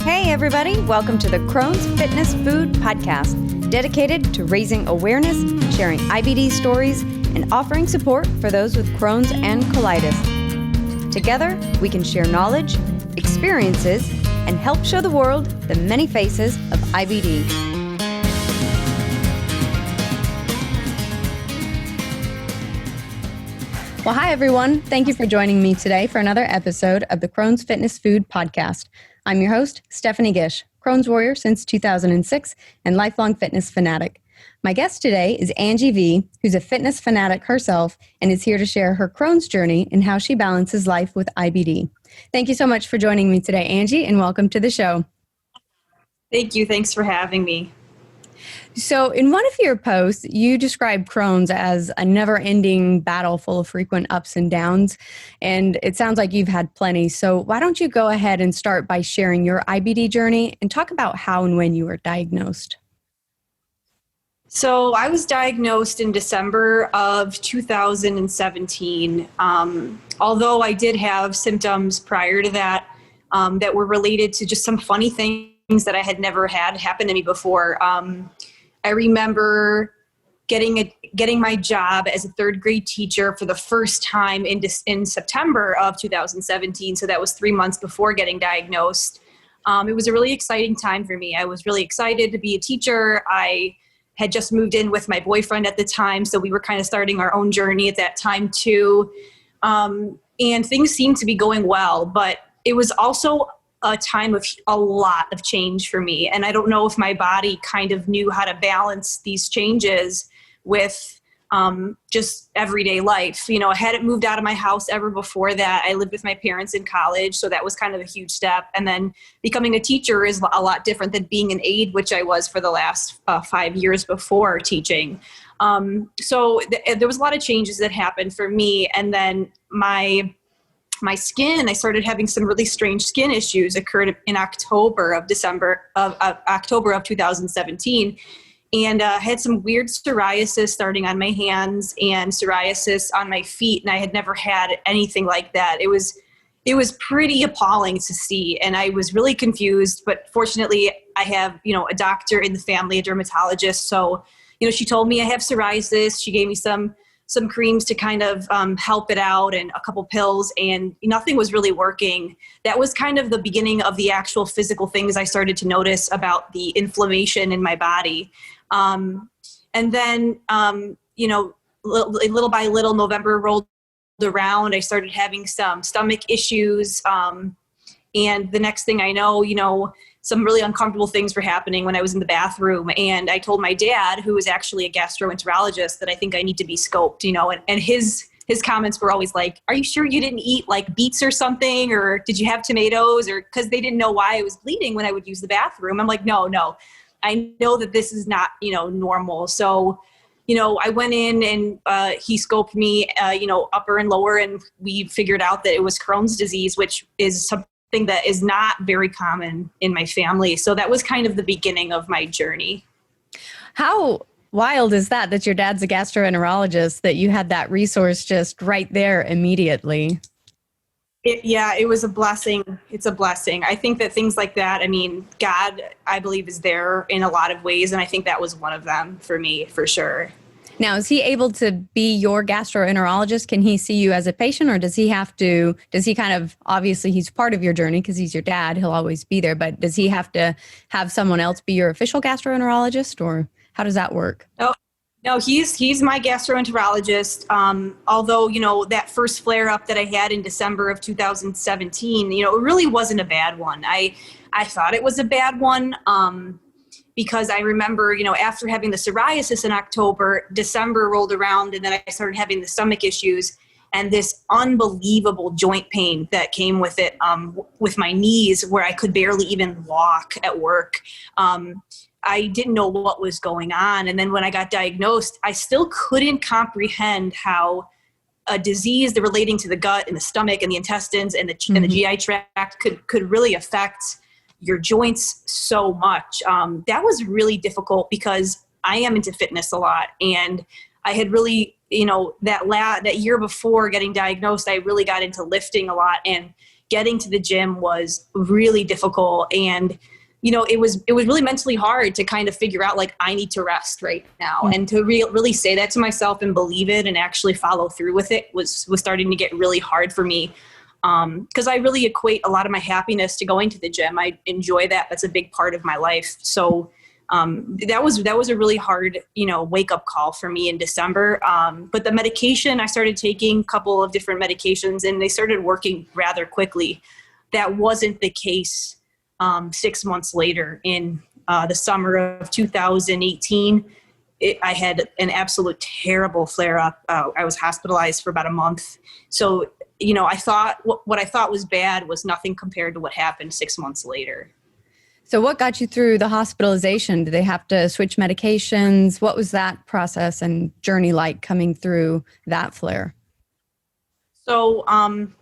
Hey everybody, welcome to the Crohn's Fitness Food Podcast, dedicated to raising awareness, sharing IBD stories, and offering support for those with Crohn's and colitis. Together, we can share knowledge, experiences, and help show the world the many faces of IBD. Well, hi everyone. Thank you for joining me today for another episode of the Crohn's Fitness Food Podcast. I'm your host, Stephanie Gish, Crohn's warrior since 2006 and lifelong fitness fanatic. My guest today is Angie V, who's a fitness fanatic herself and is here to share her Crohn's journey and how she balances life with IBD. Thank you so much for joining me today, Angie, and welcome to the show. Thank you. Thanks for having me. So in one of your posts, you describe Crohn's as a never-ending battle full of frequent ups and downs, and it sounds like you've had plenty. So why don't you go ahead and start by sharing your IBD journey and talk about how and when you were diagnosed? So I was diagnosed in December of 2017. Although I did have symptoms prior to that that were related to just some funny things that I had never had happen to me before. I remember getting my job as a third grade teacher for the first time in September of 2017. So that was 3 months before getting diagnosed. It was a really exciting time for me. I was really excited to be a teacher. I had just moved in with my boyfriend at the time, so we were kind of starting our own journey at that time too. And things seemed to be going well, but it was also a time of a lot of change for me. And I don't know if my body kind of knew how to balance these changes with just everyday life. You know, I hadn't moved out of my house ever before that. I lived with my parents in college, so that was kind of a huge step. And then becoming a teacher is a lot different than being an aide, which I was for the last 5 years before teaching. So there was a lot of changes that happened for me. And then my skin, I started having some really strange skin issues occurred in October of 2017. And had some weird psoriasis starting on my hands and psoriasis on my feet. And I had never had anything like that. It was pretty appalling to see. And I was really confused, but fortunately I have, a doctor in the family, a dermatologist. So, she told me I have psoriasis. She gave me some creams to kind of help it out and a couple pills, and nothing was really working. That was kind of the beginning of the actual physical things I started to notice about the inflammation in my body. And then, little by little, November rolled around. I started having some stomach issues. And the next thing I know, some really uncomfortable things were happening when I was in the bathroom. And I told my dad, who was actually a gastroenterologist, that I think I need to be scoped, and his comments were always like, are you sure you didn't eat like beets or something? Or did you have tomatoes? Or because they didn't know why I was bleeding when I would use the bathroom. I'm like, no, I know that this is not, normal. So, I went in and he scoped me, upper and lower, and we figured out that it was Crohn's disease, which is something that is not very common in my family. So that was kind of the beginning of my journey. How wild is that your dad's a gastroenterologist, that you had that resource just right there immediately? It was a blessing. It's a blessing. I think that things like that, God, I believe, is there in a lot of ways. And I think that was one of them for me, for sure. Now, is he able to be your gastroenterologist? Can he see you as a patient, or does he kind of, obviously he's part of your journey because he's your dad, he'll always be there, but does he have to have someone else be your official gastroenterologist, or how does that work? No, he's my gastroenterologist. Although, that first flare up that I had in December of 2017, it really wasn't a bad one. I thought it was a bad one. Because I remember, after having the psoriasis in October, December rolled around, and then I started having the stomach issues and this unbelievable joint pain that came with it, with my knees, where I could barely even walk at work. I didn't know what was going on. And then when I got diagnosed, I still couldn't comprehend how a disease relating to the gut and the stomach and the intestines and the GI tract could really affect your joints so much. That was really difficult because I am into fitness a lot, and I had really, that year before getting diagnosed, I really got into lifting a lot, and getting to the gym was really difficult. And, it was really mentally hard to kind of figure out, like, I need to rest right now. Mm. And to really say that to myself and believe it and actually follow through with it was starting to get really hard for me. Because I really equate a lot of my happiness to going to the gym. I enjoy that. That's a big part of my life. So that was a really hard, wake up call for me in December. But the medication, I started taking a couple of different medications and they started working rather quickly. That wasn't the case 6 months later in the summer of 2018. I had an absolute terrible flare up. I was hospitalized for about a month. So, I thought what I thought was bad was nothing compared to what happened 6 months later. So what got you through the hospitalization? Did they have to switch medications? What was that process and journey like coming through that flare? So,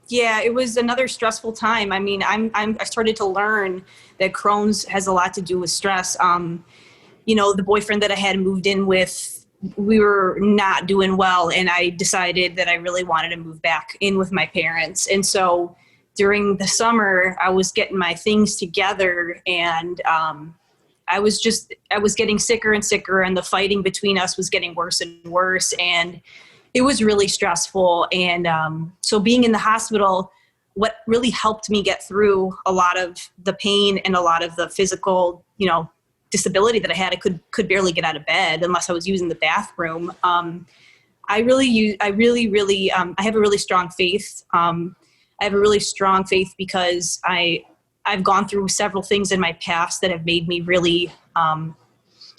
it was another stressful time. I mean, I started to learn that Crohn's has a lot to do with stress. The boyfriend that I had moved in with, we were not doing well. And I decided that I really wanted to move back in with my parents. And so during the summer, I was getting my things together and, I was getting sicker and sicker, and the fighting between us was getting worse and worse. And it was really stressful. And so being in the hospital, what really helped me get through a lot of the pain and a lot of the physical, disability that I had, I could barely get out of bed unless I was using the bathroom. I have a really strong faith. I have a really strong faith because I've gone through several things in my past that have made me really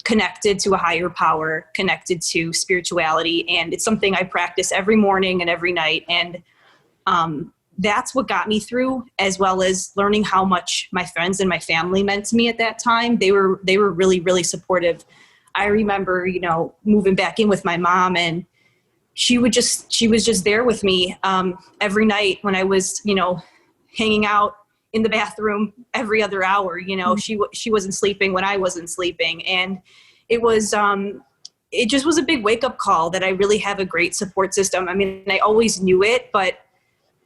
connected to a higher power, connected to spirituality. And it's something I practice every morning and every night. And that's what got me through, as well as learning how much my friends and my family meant to me at that time. They were really, really supportive. I remember, moving back in with my mom, and she was just there with me every night when I was, hanging out in the bathroom every other hour. She wasn't sleeping when I wasn't sleeping. And it was, it just was a big wake up call that I really have a great support system. I mean, I always knew it, but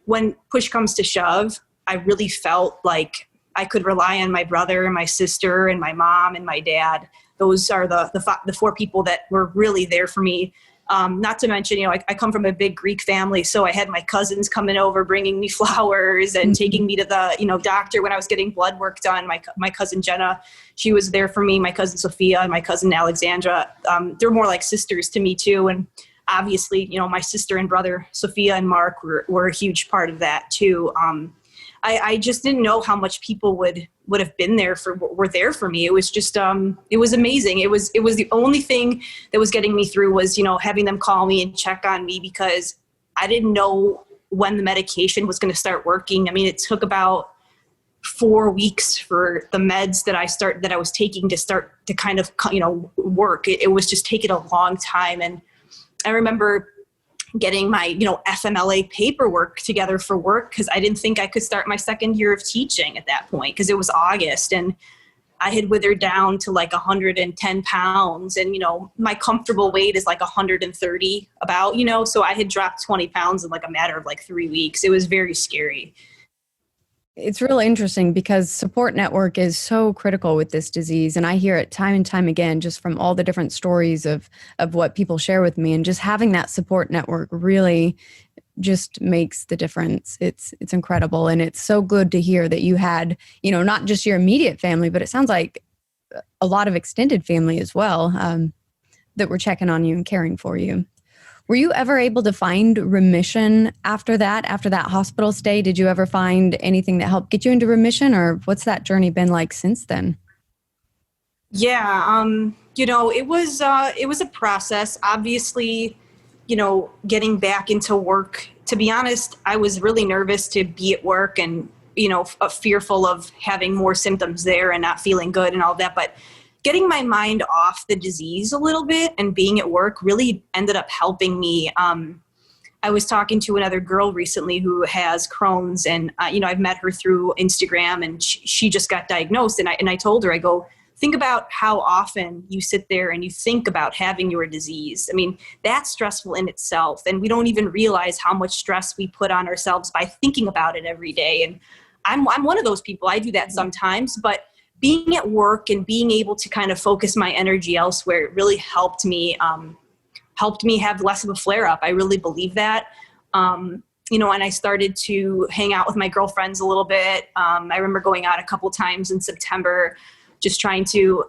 when push comes to shove, I really felt like I could rely on my brother and my sister and my mom and my dad. Those are the four people that were really there for me. Not to mention, I come from a big Greek family, so I had my cousins coming over, bringing me flowers and taking me to the, doctor when I was getting blood work done. My cousin Jenna, she was there for me. My cousin Sophia and my cousin Alexandra, they're more like sisters to me too. And obviously, my sister and brother Sophia and Mark were a huge part of that too. I just didn't know how much people would have been there were there for me. It was just, it was amazing. It was the only thing that was getting me through was, having them call me and check on me, because I didn't know when the medication was going to start working. I mean, it took about 4 weeks for the meds that I was taking to start to kind of, work. It was just taking a long time. And I remember getting my, FMLA paperwork together for work, because I didn't think I could start my second year of teaching at that point, because it was August and I had withered down to like 110 pounds. And, my comfortable weight is like 130 about, so I had dropped 20 pounds in like a matter of like 3 weeks. It was very scary. It's really interesting because support network is so critical with this disease. And I hear it time and time again, just from all the different stories of what people share with me. And just having that support network really just makes the difference. It's incredible. And it's so good to hear that you had, not just your immediate family, but it sounds like a lot of extended family as well, that were checking on you and caring for you. Were you ever able to find remission after that hospital stay? Did you ever find anything that helped get you into remission, or what's that journey been like since then? Yeah, it was a process. Obviously, getting back into work. To be honest, I was really nervous to be at work and, fearful of having more symptoms there and not feeling good and all that. But getting my mind off the disease a little bit and being at work really ended up helping me. I was talking to another girl recently who has Crohn's, and I've met her through Instagram, and she just got diagnosed. And I told her, I go, think about how often you sit there and you think about having your disease. I mean, that's stressful in itself. And we don't even realize how much stress we put on ourselves by thinking about it every day. And I'm one of those people. I do that sometimes, but being at work and being able to kind of focus my energy elsewhere, it really helped me have less of a flare up. I really believe that. And I started to hang out with my girlfriends a little bit. I remember going out a couple times in September, just trying to,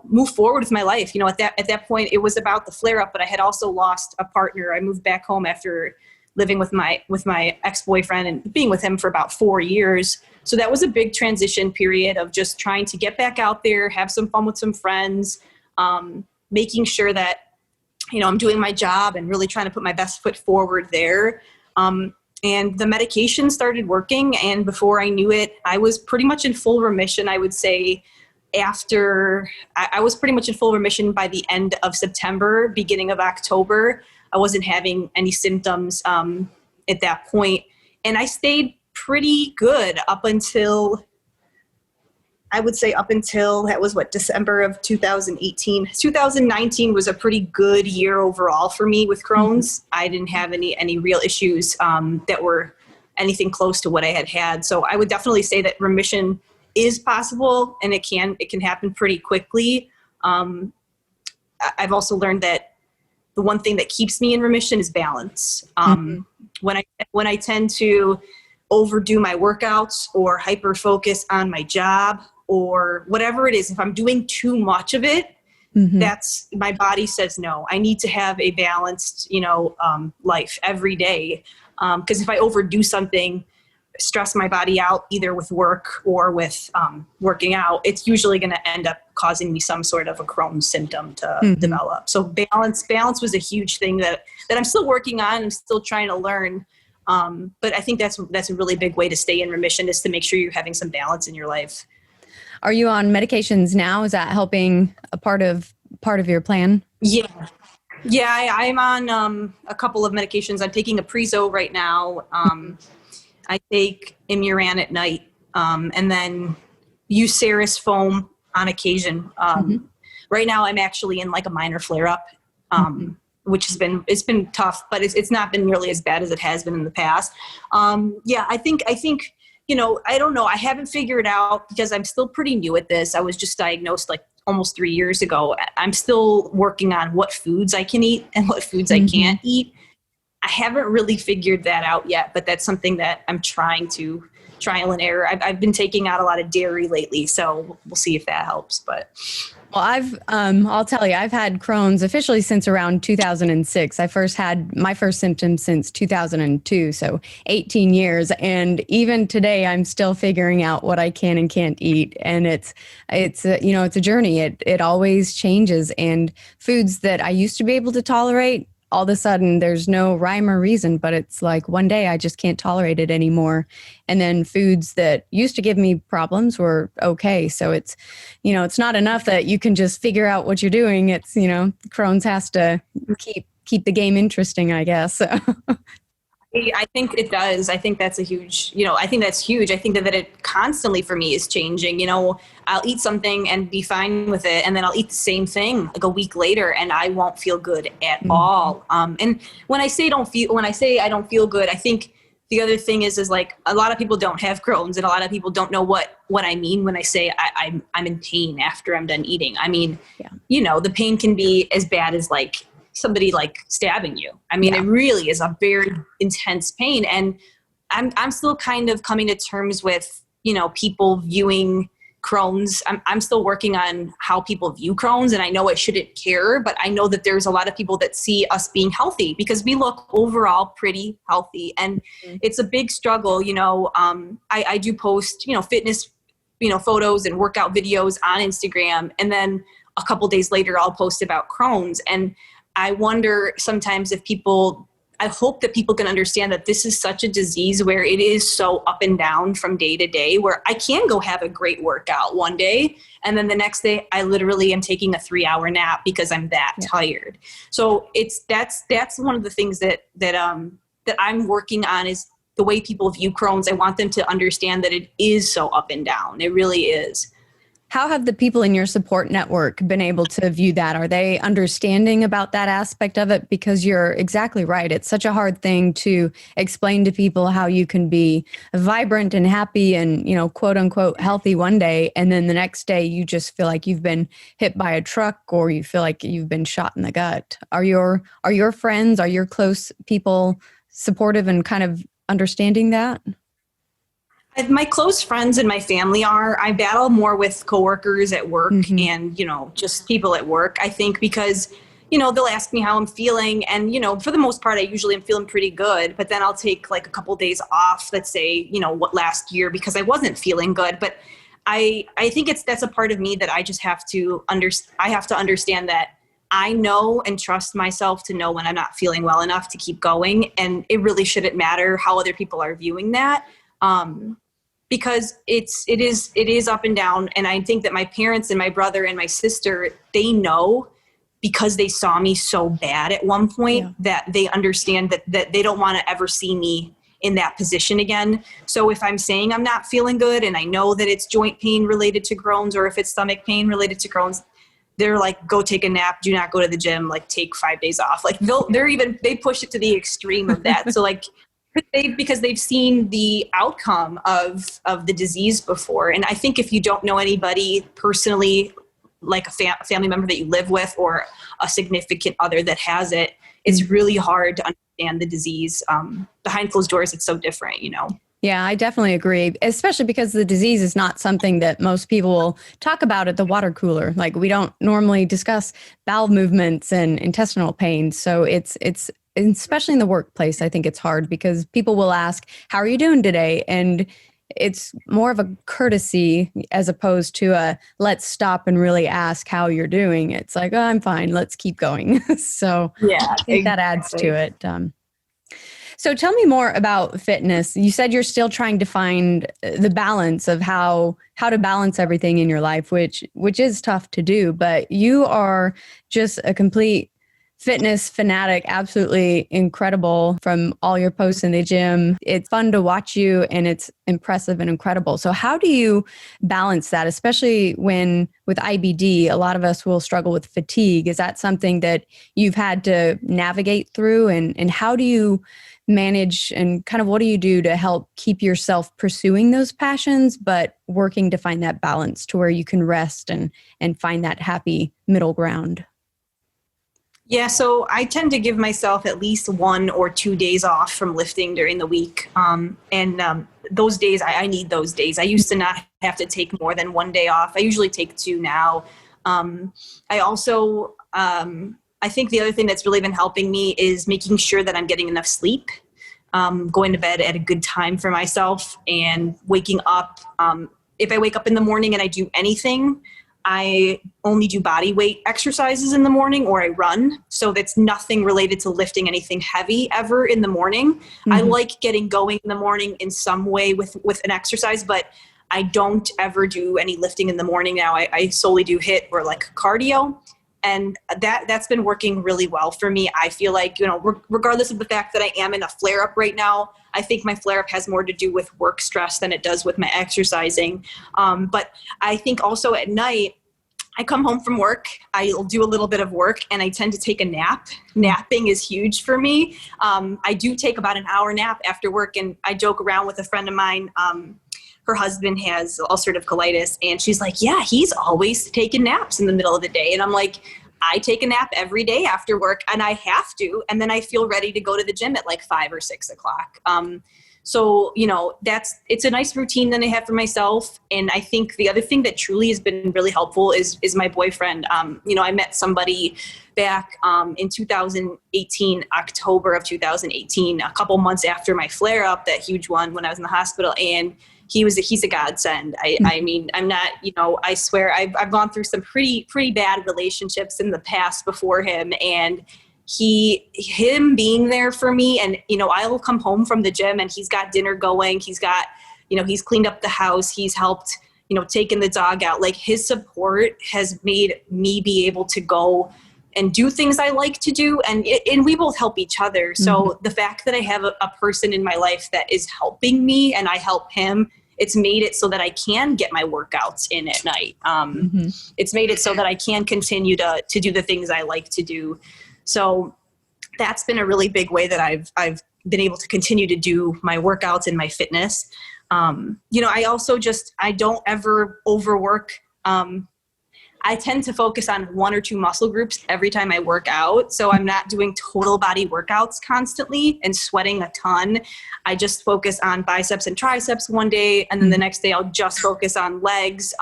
move forward with my life. At that point, it was about the flare up, but I had also lost a partner. I moved back home after living with my ex-boyfriend and being with him for about 4 years. So that was a big transition period of just trying to get back out there, have some fun with some friends, making sure that, I'm doing my job and really trying to put my best foot forward there. And the medication started working. And before I knew it, I was pretty much in full remission. I would say I was pretty much in full remission by the end of September, beginning of October. I wasn't having any symptoms at that point. And I stayed pretty good up until that was December of 2018. 2019 was a pretty good year overall for me with Crohn's. I didn't have any real issues that were anything close to what I had. So I would definitely say that remission is possible, and it can happen pretty quickly. I've also learned that the one thing that keeps me in remission is balance. When I tend to overdo my workouts or hyper focus on my job or whatever it is, if I'm doing too much of it, that's my body says, no, I need to have a balanced, life every day. Because if I overdo something, stress my body out either with work or with working out, it's usually going to end up causing me some sort of a Crohn's symptom to develop. So balance was a huge thing that I'm still working on. I'm still trying to learn. But I think that's a really big way to stay in remission, is to make sure you're having some balance in your life. Are you on medications now? Is that helping a part of your plan? Yeah, I'm on a couple of medications. I'm taking a Prezo right now. I take Imuran at night, and then use Ceres foam on occasion. Right now I'm actually in like a minor flare up, which it's been tough, but it's not been nearly as bad as it has been in the past. I think, I don't know. I haven't figured out, because I'm still pretty new at this. I was just diagnosed like almost 3 years ago. I'm still working on what foods I can eat and what foods I can't eat. I haven't really figured that out yet, but that's something that I'm trying to trial and error. I've been taking out a lot of dairy lately, so we'll see if that helps. But I'll tell you, I've had Crohn's officially since around 2006. I first had my first symptoms since 2002, so 18 years. And even today, I'm still figuring out what I can and can't eat. And it's a journey. It always changes. And foods that I used to be able to tolerate, all of a sudden there's no rhyme or reason, but it's like one day I just can't tolerate it anymore. And then foods that used to give me problems were okay. So it's not enough that you can just figure out what you're doing. It's, Crohn's has to keep the game interesting, I guess. I think it does. I think that's huge. I think that's huge. I think that it constantly for me is changing. I'll eat something and be fine with it, and then I'll eat the same thing like a week later, and I won't feel good at all. And when I say I don't feel good, I think the other thing is like a lot of people don't have Crohn's, and a lot of people don't know what I mean when I say I'm in pain after I'm done eating. I mean, the pain can be as bad as like somebody like stabbing you. I mean, It really is a very intense pain. And I'm still kind of coming to terms with, people viewing Crohn's. I'm still working on how people view Crohn's, and I know I shouldn't care, but I know that there's a lot of people that see us being healthy because we look overall pretty healthy, and it's a big struggle. I do post, fitness, photos and workout videos on Instagram. And then a couple days later, I'll post about Crohn's. And I wonder sometimes I hope that people can understand that this is such a disease where it is so up and down from day to day, where I can go have a great workout one day, and then the next day I literally am taking a 3-hour nap because I'm that tired. So that's one of the things that I'm working on, is the way people view Crohn's. I want them to understand that it is so up and down. It really is. How have the people in your support network been able to view that? Are they understanding about that aspect of it? Because you're exactly right. It's such a hard thing to explain to people how you can be vibrant and happy and, quote unquote, healthy one day. And then the next day you just feel like you've been hit by a truck or you feel like you've been shot in the gut. Are your friends, are your close people supportive and kind of understanding that? My close friends and my family are. I battle more with coworkers at work and, just people at work, I think, because, they'll ask me how I'm feeling. And, for the most part, I usually am feeling pretty good. But then I'll take like a couple of days off, let's say, what last year, because I wasn't feeling good. But I think that's a part of me that I just have to understand that I know and trust myself to know when I'm not feeling well enough to keep going. And it really shouldn't matter how other people are viewing that. Because it is up and down. And I think that my parents and my brother and my sister, they know because they saw me so bad at one point that they understand that they don't want to ever see me in that position again. So if I'm saying I'm not feeling good and I know that it's joint pain related to Crohn's or if it's stomach pain related to Crohn's, they're like, go take a nap, do not go to the gym, like take 5 days off. Like they push it to the extreme of that. So like, because they've seen the outcome of the disease before. And I think if you don't know anybody personally, like a family member that you live with or a significant other that has it, it's really hard to understand the disease. Behind closed doors, it's so different, Yeah, I definitely agree, especially because the disease is not something that most people will talk about at the water cooler. Like we don't normally discuss bowel movements and intestinal pain. So it's especially in the workplace, I think it's hard because people will ask, how are you doing today? And it's more of a courtesy as opposed to a let's stop and really ask how you're doing. It's like, oh, I'm fine. Let's keep going. So yeah, I think that adds to it. So tell me more about fitness. You said you're still trying to find the balance of how to balance everything in your life, which is tough to do, but you are just a complete fitness fanatic, absolutely incredible from all your posts in the gym. It's fun to watch you and it's impressive and incredible. So how do you balance that, especially when with IBD, a lot of us will struggle with fatigue. Is that something that you've had to navigate through? And how do you manage and kind of what do you do to help keep yourself pursuing those passions, but working to find that balance to where you can rest and find that happy middle ground? Yeah, so I tend to give myself at least 1 or 2 days off from lifting during the week. Those days, I need those days. I used to not have to take more than 1 day off. I usually take 2 now. I also, I think the other thing that's really been helping me is making sure that I'm getting enough sleep, going to bed at a good time for myself and waking up. If I wake up in the morning and I do anything, I only do body weight exercises in the morning or I run. So that's nothing related to lifting anything heavy ever in the morning. Mm-hmm. I like getting going in the morning in some way with an exercise, but I don't ever do any lifting in the morning now. I solely do HIIT or like cardio. And that's been working really well for me. I feel like, regardless of the fact that I am in a flare-up right now, I think my flare-up has more to do with work stress than it does with my exercising. But I think also at night, I come home from work, I'll do a little bit of work, and I tend to take a nap. Napping is huge for me. I do take about an hour nap after work, and I joke around with a friend of mine. Her husband has ulcerative colitis, and she's like, yeah, he's always taking naps in the middle of the day. And I'm like, I take a nap every day after work, and I have to, and then I feel ready to go to the gym at like 5 or 6 o'clock. So, it's a nice routine that I have for myself. And I think the other thing that truly has been really helpful is my boyfriend. I met somebody back in 2018, October of 2018, a couple months after my flare up, that huge one when I was in the hospital. And he's a godsend. I mean, I'm not, I swear I've gone through some pretty bad relationships in the past before him, and him being there for me. And, I'll come home from the gym and he's got dinner going. He's got, he's cleaned up the house. He's helped, taking the dog out. Like his support has made me be able to go and do things I like to do. And we both help each other. So the fact that I have a person in my life that is helping me and I help him it's made it so that I can get my workouts in at night. It's made it so that I can continue to do the things I like to do. So that's been a really big way that I've been able to continue to do my workouts and my fitness. I also I don't ever overwork. I tend to focus on one or two muscle groups every time I work out. So I'm not doing total body workouts constantly and sweating a ton. I just focus on biceps and triceps one day, and then the next day I'll just focus on legs.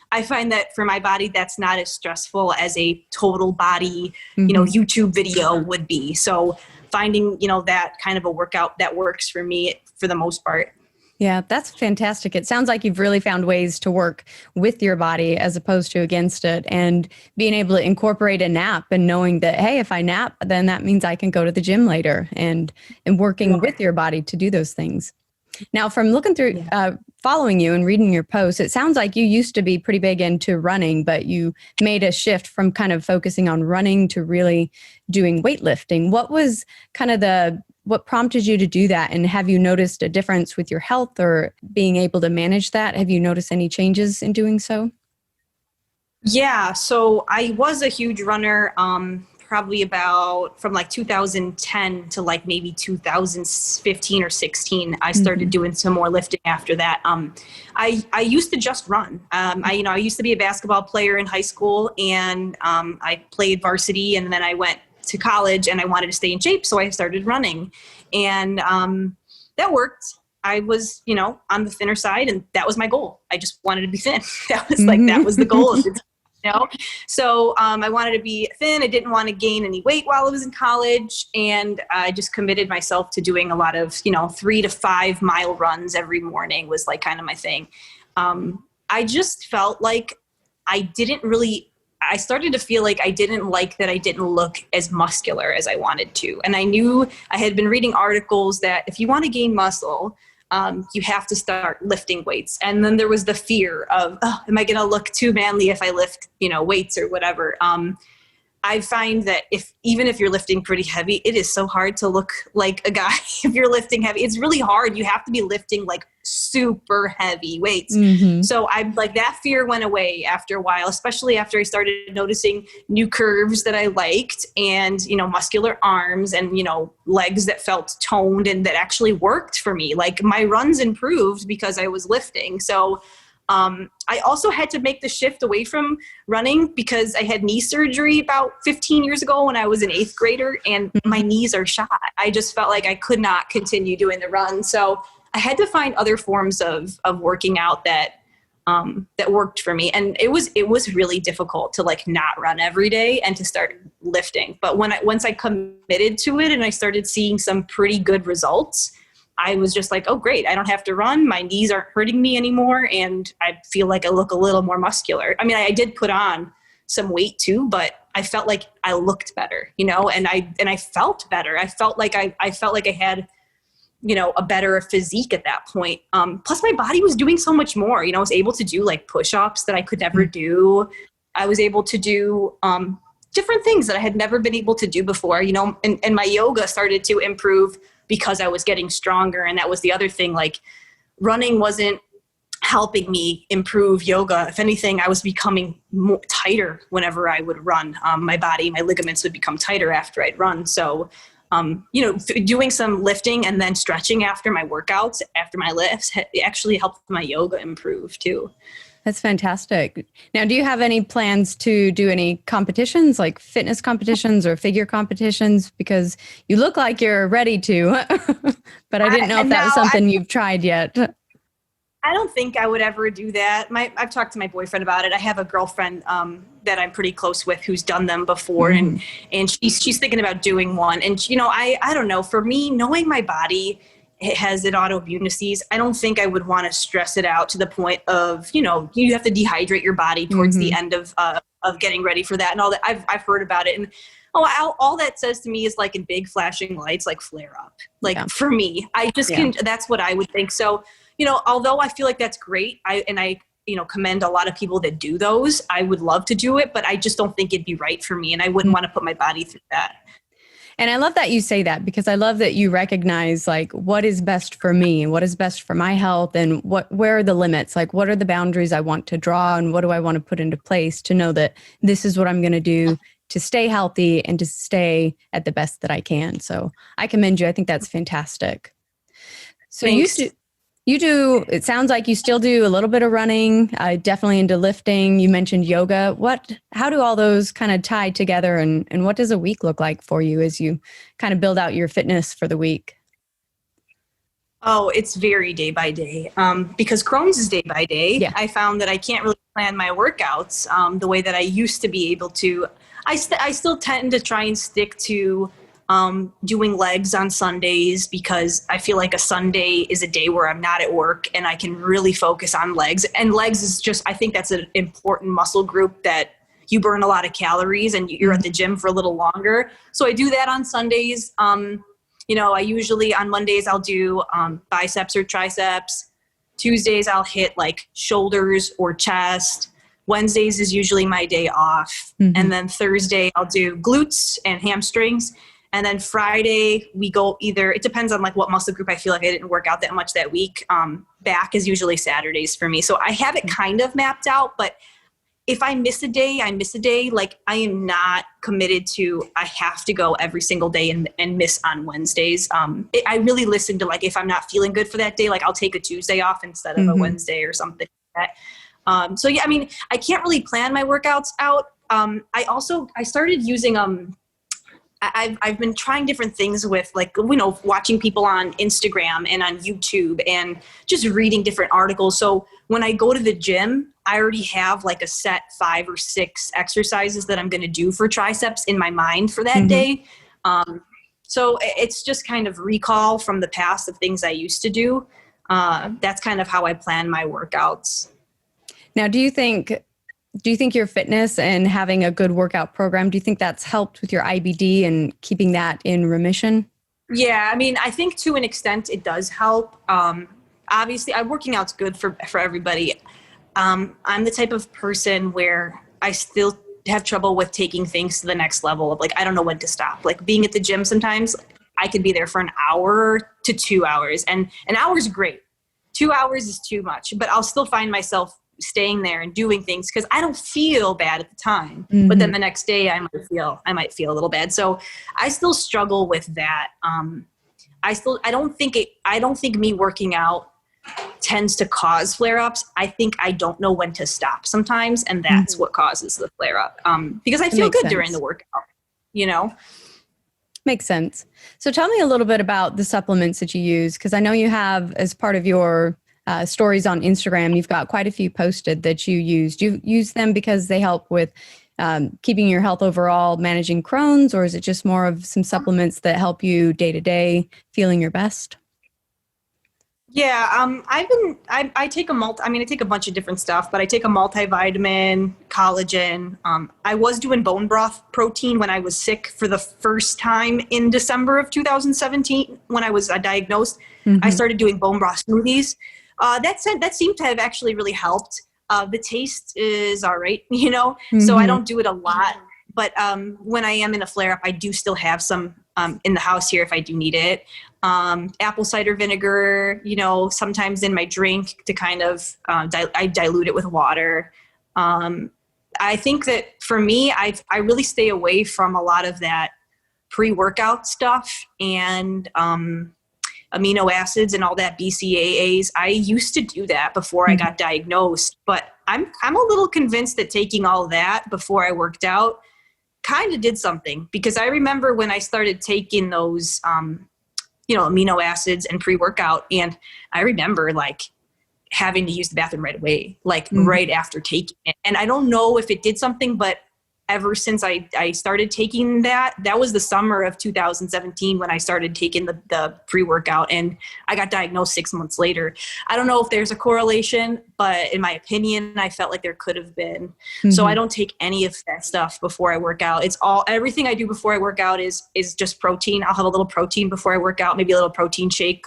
I find that for my body, that's not as stressful as a total body, YouTube video would be. So finding, that kind of a workout that works for me for the most part. Yeah, that's fantastic. It sounds like you've really found ways to work with your body as opposed to against it, and being able to incorporate a nap and knowing that, hey, if I nap, then that means I can go to the gym later, and working with your body to do those things. Now, from looking through, following you and reading your posts, it sounds like you used to be pretty big into running, but you made a shift from kind of focusing on running to really doing weightlifting. What was kind of what prompted you to do that? And have you noticed a difference with your health or being able to manage that? Have you noticed any changes in doing so? Yeah, so I was a huge runner, probably about from like 2010 to like maybe 2015 or 16. I started doing some more lifting after that. I used to just run. I used to be a basketball player in high school, and I played varsity, and then I went to college and I wanted to stay in shape. So I started running, and that worked. I was, on the thinner side, and that was my goal. I just wanted to be thin. That was the goal. So I wanted to be thin. I didn't want to gain any weight while I was in college. And I just committed myself to doing a lot of, 3 to 5 mile runs every morning was like kind of my thing. I just felt like I started to feel like I didn't like that I didn't look as muscular as I wanted to. And I knew I had been reading articles that if you want to gain muscle, you have to start lifting weights. And then there was the fear of, am I going to look too manly if I lift, weights or whatever? I find that even if you're lifting pretty heavy, it is so hard to look like a guy if you're lifting heavy. It's really hard. You have to be lifting like super heavy weights. So that fear went away after a while, especially after I started noticing new curves that I liked, and, muscular arms, and, legs that felt toned and that actually worked for me. Like my runs improved because I was lifting. So I also had to make the shift away from running because I had knee surgery about 15 years ago when I was an 8th grader, and my knees are shot. I just felt like I could not continue doing the run. So I had to find other forms of working out that worked for me. And it was really difficult to not run every day and to start lifting. But once I committed to it and I started seeing some pretty good results, I was just like, oh, great. I don't have to run. My knees aren't hurting me anymore. And I feel like I look a little more muscular. I mean, I did put on some weight too, but I felt like I looked better, and I felt better. I felt like I had, a better physique at that point. Plus my body was doing so much more. I was able to do like push-ups that I could never do. I was able to do different things that I had never been able to do before, and my yoga started to improve because I was getting stronger. And that was the other thing, like running wasn't helping me improve yoga. If anything, I was becoming tighter whenever I would run. My ligaments would become tighter after I'd run. So, doing some lifting and then stretching after my workouts, after my lifts, actually helped my yoga improve too. That's fantastic. Now, do you have any plans to do any competitions, like fitness competitions or figure competitions? Because you look like you're ready to, but I didn't know if that was something you've tried yet. I don't think I would ever do that. I've talked to my boyfriend about it. I have a girlfriend that I'm pretty close with who's done them before, and she's thinking about doing one. And I don't know. For me, knowing my body, it has an autoimmune disease, I don't think I would want to stress it out to the point of, you have to dehydrate your body towards the end of getting ready for that and all that. I've heard about it. And all that says to me is like in big flashing lights, like flare up. For me, I just that's what I would think. So, although I feel like that's great, I commend a lot of people that do those. I would love to do it, but I just don't think it'd be right for me. And I wouldn't want to put my body through that. And I love that you say that, because I love that you recognize like what is best for me and what is best for my health, and where are the limits, like what are the boundaries I want to draw and what do I want to put into place to know that this is what I'm going to do to stay healthy and to stay at the best that I can. So I commend you. I think that's fantastic. So Thanks. you do, it sounds like you still do a little bit of running, definitely into lifting. You mentioned yoga. How do all those kind of tie together, and what does a week look like for you as you kind of build out your fitness for the week? Oh, it's very day by day. Because Crohn's is day by day. Yeah. I found that I can't really plan my workouts the way that I used to be able to. I still tend to try and stick to doing legs on Sundays, because I feel like a Sunday is a day where I'm not at work and I can really focus on legs. And legs is just, I think that's an important muscle group that you burn a lot of calories and you're at the gym for a little longer. So I do that on Sundays. I usually on Mondays I'll do biceps or triceps. Tuesdays I'll hit like shoulders or chest. Wednesdays is usually my day off. And then Thursday I'll do glutes and hamstrings. And then Friday we go it depends on like what muscle group I feel like I didn't work out that much that week. Back is usually Saturdays for me. So I have it kind of mapped out, but if I miss a day, I miss a day. Like I am not committed to, I have to go every single day and miss on Wednesdays. I really listen to like, if I'm not feeling good for that day, like I'll take a Tuesday off instead of a Wednesday or something like that. So yeah, I mean, I can't really plan my workouts out. I started using, I've been trying different things with like, watching people on Instagram and on YouTube and just reading different articles. So when I go to the gym, I already have like a set 5 or 6 exercises that I'm going to do for triceps in my mind for that day. So it's just kind of recall from the past of things I used to do. That's kind of how I plan my workouts. Now, do you think your fitness and having a good workout program, do you think that's helped with your IBD and keeping that in remission? Yeah, I mean, I think to an extent it does help. Obviously, working out's good for everybody. I'm the type of person where I still have trouble with taking things to the next level of like, I don't know when to stop. Like being at the gym sometimes, I could be there for an hour to 2 hours, and an hour is great. 2 hours is too much, but I'll still find myself staying there and doing things because I don't feel bad at the time. But then the next day I might feel a little bad. So I still struggle with that. I don't think me working out tends to cause flare-ups. I think I don't know when to stop sometimes, and that's what causes the flare-up. Because I feel good during the workout, Makes sense. So tell me a little bit about the supplements that you use, because I know you have, as part of your stories on Instagram, you've got quite a few posted that you use. Do you use them because they help with keeping your health overall, managing Crohn's, or is it just more of some supplements that help you day to day feeling your best? Yeah, I take I take a bunch of different stuff, but I take a multivitamin, collagen. I was doing bone broth protein when I was sick for the first time in December of 2017 when I was diagnosed. I started doing bone broth smoothies. That seemed to have actually really helped. The taste is all right, so I don't do it a lot. But when I am in a flare-up, I do still have some in the house here if I do need it. Apple cider vinegar, sometimes in my drink to kind of, I dilute it with water. I think that for me, I really stay away from a lot of that pre-workout stuff and amino acids and all that BCAAs. I used to do that before I got diagnosed, but I'm a little convinced that taking all that before I worked out kind of did something, because I remember when I started taking those, amino acids and pre-workout, and I remember like having to use the bathroom right away, like right after taking it. And I don't know if it did something, but ever since I started taking that was the summer of 2017 when I started taking the pre-workout, and I got diagnosed 6 months later. I don't know if there's a correlation, but in my opinion, I felt like there could have been. So I don't take any of that stuff before I work out. Everything I do before I work out is just protein. I'll have a little protein before I work out, maybe a little protein shake.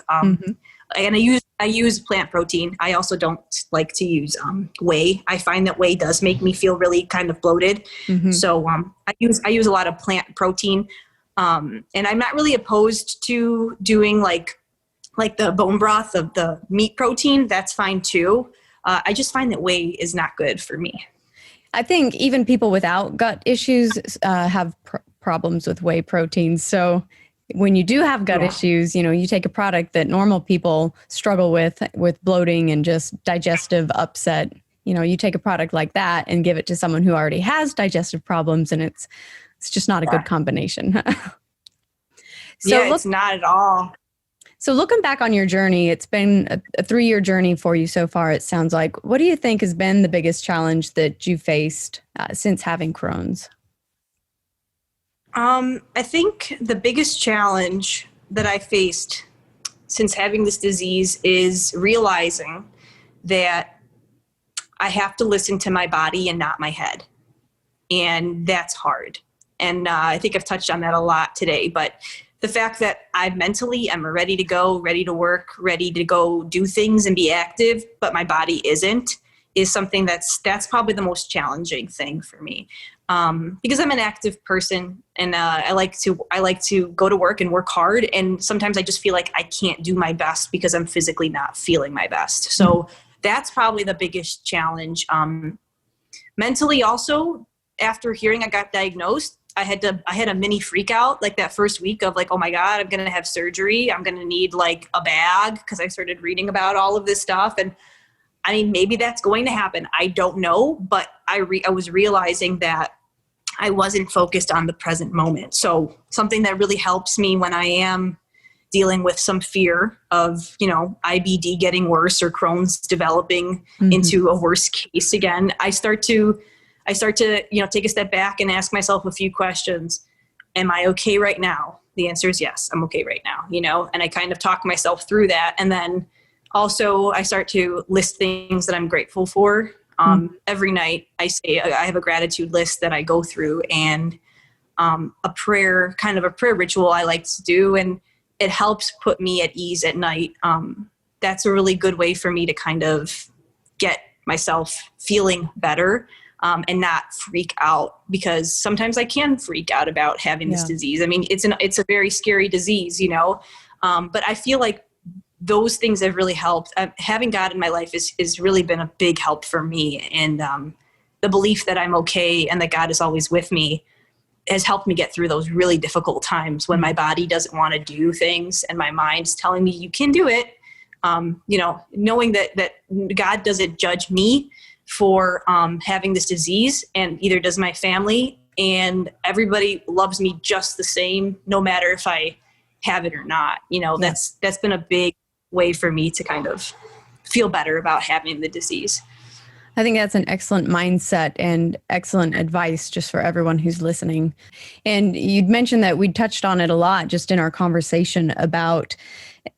And I use plant protein. I also don't like to use whey. I find that whey does make me feel really kind of bloated. So I use a lot of plant protein. And I'm not really opposed to doing like the bone broth of the meat protein. That's fine too. I just find that whey is not good for me. I think even people without gut issues have problems with whey proteins. So when you do have gut issues, you take a product that normal people struggle with bloating and just digestive upset. You take a product like that and give it to someone who already has digestive problems, and it's just not a good combination. It's not at all. So looking back on your journey, it's been a 3-year journey for you so far, it sounds like. What do you think has been the biggest challenge that you faced since having Crohn's? I think the biggest challenge that I faced since having this disease is realizing that I have to listen to my body and not my head. And that's hard. And I think I've touched on that a lot today, but the fact that I mentally am ready to go, ready to work, ready to go do things and be active, but my body isn't, is something that's probably the most challenging thing for me. Because I'm an active person, and I like to go to work and work hard. And sometimes I just feel like I can't do my best because I'm physically not feeling my best. So that's probably the biggest challenge. Mentally also, after hearing I got diagnosed, I had a mini freak out like that first week of like, oh my God, I'm going to have surgery. I'm going to need like a bag, because I started reading about all of this stuff. And I mean, maybe that's going to happen. I don't know, but I was realizing that I wasn't focused on the present moment. So something that really helps me when I am dealing with some fear of, IBD getting worse or Crohn's developing into a worse case again, I start to, take a step back and ask myself a few questions. Am I okay right now? The answer is yes, I'm okay right now, and I kind of talk myself through that. And then also I start to list things that I'm grateful for. Every night I have a gratitude list that I go through, and a prayer ritual I like to do. And it helps put me at ease at night. That's a really good way for me to kind of get myself feeling better. And not freak out, because sometimes I can freak out about having this disease. I mean, it's a very scary disease, but I feel like those things have really helped. Having God in my life is really been a big help for me. And the belief that I'm okay and that God is always with me has helped me get through those really difficult times when my body doesn't want to do things and my mind's telling me you can do it. Knowing that God doesn't judge me for having this disease, and either does my family, and everybody loves me just the same, no matter if I have it or not. That's been a big way for me to kind of feel better about having the disease. I think that's an excellent mindset and excellent advice just for everyone who's listening. And you'd mentioned that we touched on it a lot just in our conversation about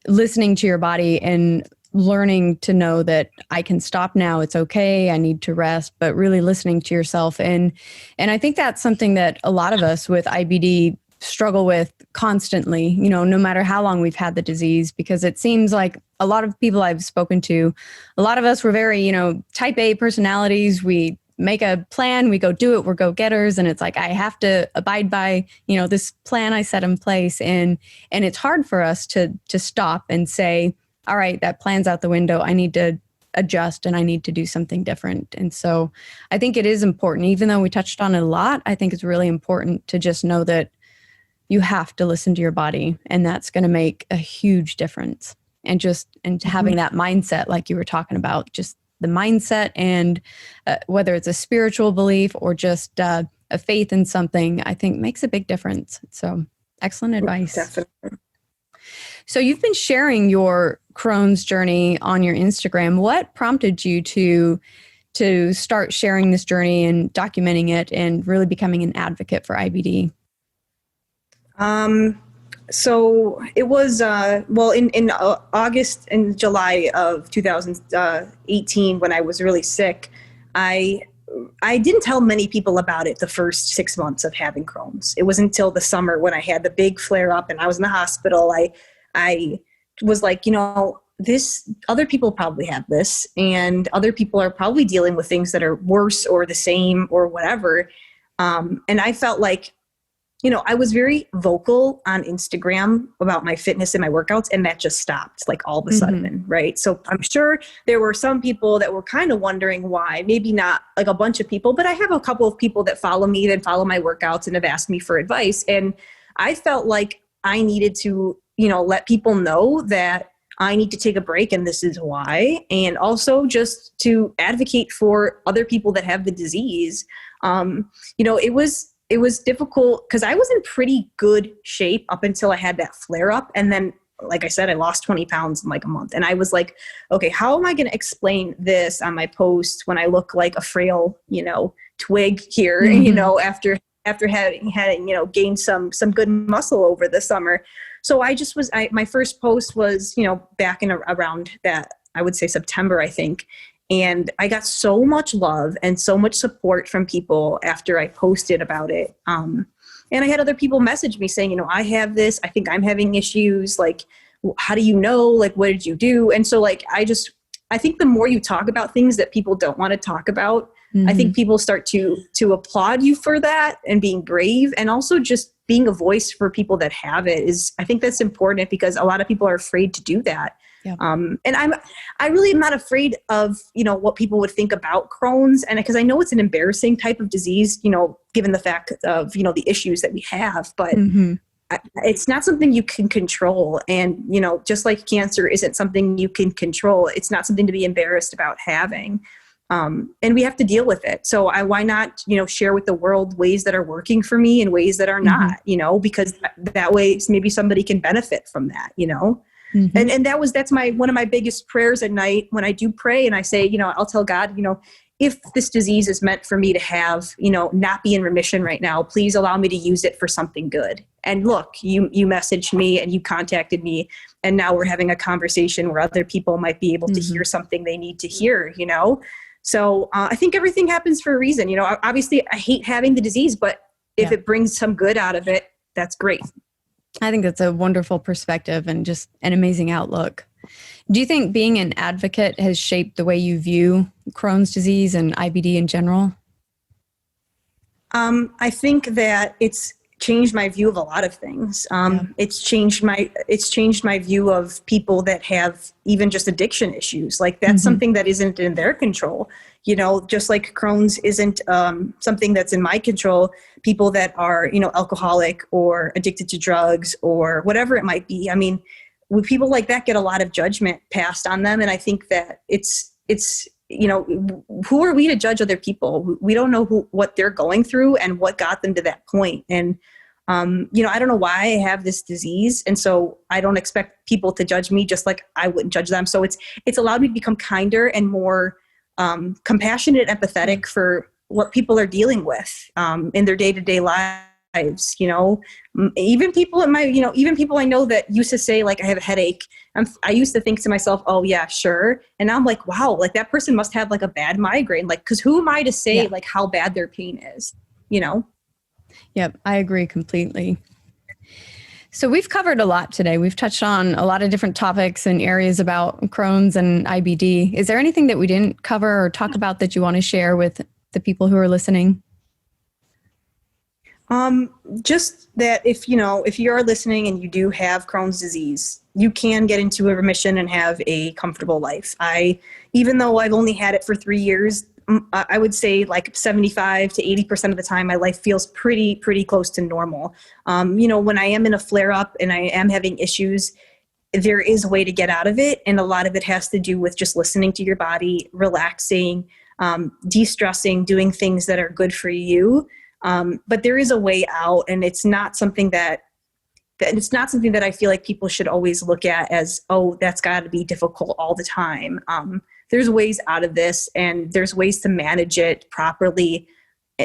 listening to your body and learning to know that I can stop now. It's okay. I need to rest, but really listening to yourself. And I think that's something that a lot of us with IBD struggle with constantly, no matter how long we've had the disease, because it seems like a lot of people I've spoken to, a lot of us were very, type A personalities. We make a plan, we go do it, we're go-getters. And it's like, I have to abide by, this plan I set in place. And it's hard for us to stop and say, all right, that plan's out the window. I need to adjust and I need to do something different. And so I think it is important, even though we touched on it a lot, I think it's really important to just know that you have to listen to your body, and that's going to make a huge difference. And having that mindset, like you were talking about, just the mindset, and whether it's a spiritual belief or just a faith in something, I think makes a big difference. So excellent advice. Definitely. So you've been sharing your Crohn's journey on your Instagram. What prompted you to start sharing this journey and documenting it and really becoming an advocate for IBD? So it was, in August and July of 2018, when I was really sick, I didn't tell many people about it the first 6 months of having Crohn's. It was until the summer when I had the big flare up and I was in the hospital. I was like, this, other people probably have this, and other people are probably dealing with things that are worse or the same or whatever. And I felt like I was very vocal on Instagram about my fitness and my workouts, and that just stopped like all of a sudden, right? So I'm sure there were some people that were kind of wondering why, maybe not like a bunch of people, but I have a couple of people that follow me, that follow my workouts and have asked me for advice. And I felt like I needed to, let people know that I need to take a break and this is why. And also just to advocate for other people that have the disease. It was difficult because I was in pretty good shape up until I had that flare up. And then, like I said, I lost 20 pounds in like a month. And I was like, okay, how am I going to explain this on my post when I look like a frail, twig here, after having gained some good muscle over the summer. So my first post was, back in around that, I would say September, I think. And I got so much love and so much support from people after I posted about it. And I had other people message me saying, I have this, I think I'm having issues. Like, how do you know? Like, what did you do? And so like, I think the more you talk about things that people don't want to talk about, I think people start to applaud you for that and being brave, and also just being a voice for people that have it I think that's important, because a lot of people are afraid to do that. Yeah. And I really am not afraid of, what people would think about Crohn's, and because I know it's an embarrassing type of disease, given the fact of, the issues that we have, but it's not something you can control. And, just like cancer isn't something you can control, it's not something to be embarrassed about having. And we have to deal with it. So why not, share with the world ways that are working for me and ways that are not, because that way maybe somebody can benefit from that, And that's one of my biggest prayers at night when I do pray, and I say, I'll tell God, if this disease is meant for me to have, not be in remission right now, please allow me to use it for something good. And look, you messaged me and you contacted me, and now we're having a conversation where other people might be able to hear something they need to hear, So I think everything happens for a reason. Obviously I hate having the disease, but if it brings some good out of it, that's great. I think that's a wonderful perspective and just an amazing outlook. Do you think being an advocate has shaped the way you view Crohn's disease and IBD in general? I think that it's changed my view of a lot of things. It's changed my view of people that have even just addiction issues. Like that's something that isn't in their control. Just like Crohn's isn't something that's in my control. People that are, alcoholic or addicted to drugs or whatever it might be. I mean, when people like that get a lot of judgment passed on them. And I think that it's who are we to judge other people? We don't know what they're going through and what got them to that point. And, I don't know why I have this disease. And so I don't expect people to judge me just like I wouldn't judge them. So it's allowed me to become kinder and more compassionate, empathetic for what people are dealing with in their day-to-day lives. Even people even people I know that used to say like, I have a headache. I used to think to myself, oh yeah, sure. And now I'm like, wow, like that person must have like a bad migraine. Like, cause who am I to say like how bad their pain is, Yep. I agree completely. So we've covered a lot today. We've touched on a lot of different topics and areas about Crohn's and IBD. Is there anything that we didn't cover or talk about that you want to share with the people who are listening? Just that if you are listening and you do have Crohn's disease, you can get into a remission and have a comfortable life. Even though I've only had it for 3 years, I would say like 75 to 80% of the time, my life feels pretty close to normal. When I am in a flare up and I am having issues, there is a way to get out of it. And a lot of it has to do with just listening to your body, relaxing, de-stressing, doing things that are good for you. But there is a way out, and it's not something that I feel like people should always look at as, oh, that's got to be difficult all the time. There's ways out of this, and there's ways to manage it properly.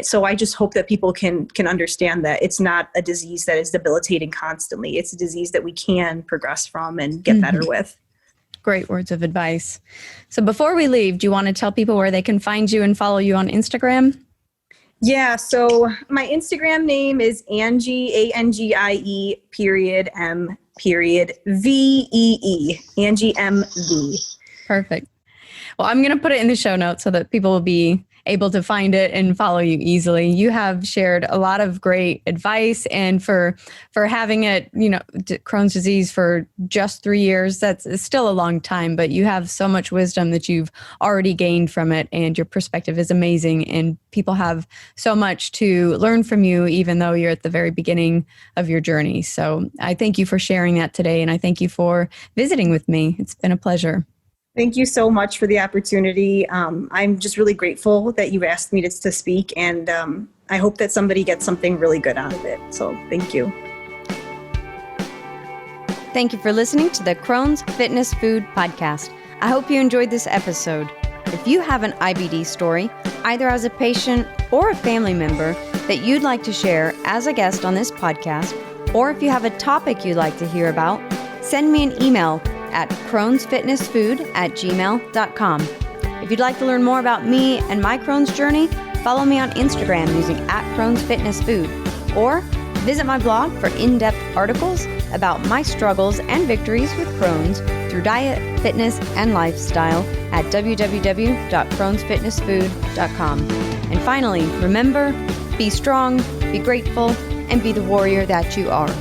So I just hope that people can understand that it's not a disease that is debilitating constantly. It's a disease that we can progress from and get better with. Great words of advice. So before we leave, do you want to tell people where they can find you and follow you on Instagram? Yeah, so my Instagram name is Angie, Angie, M, Vee, Angie MV. Perfect. Well, I'm going to put it in the show notes so that people will be able to find it and follow you easily. You have shared a lot of great advice, and for having it, Crohn's disease for just 3 years, it's still a long time, but you have so much wisdom that you've already gained from it, and your perspective is amazing, and people have so much to learn from you, even though you're at the very beginning of your journey. So I thank you for sharing that today, and I thank you for visiting with me. It's been a pleasure. Thank you so much for the opportunity. I'm just really grateful that you asked me to speak, and I hope that somebody gets something really good out of it. So thank you. Thank you for listening to the Crohn's Fitness Food Podcast. I hope you enjoyed this episode. If you have an IBD story, either as a patient or a family member that you'd like to share as a guest on this podcast, or if you have a topic you'd like to hear about, send me an email at crohnsfitnessfood@gmail.com. If you'd like to learn more about me and my Crohn's journey, follow me on Instagram using @crohnsfitnessfood, or visit my blog for in-depth articles about my struggles and victories with Crohn's through diet, fitness, and lifestyle at www.crohnsfitnessfood.com. And finally, remember, be strong, be grateful, and be the warrior that you are.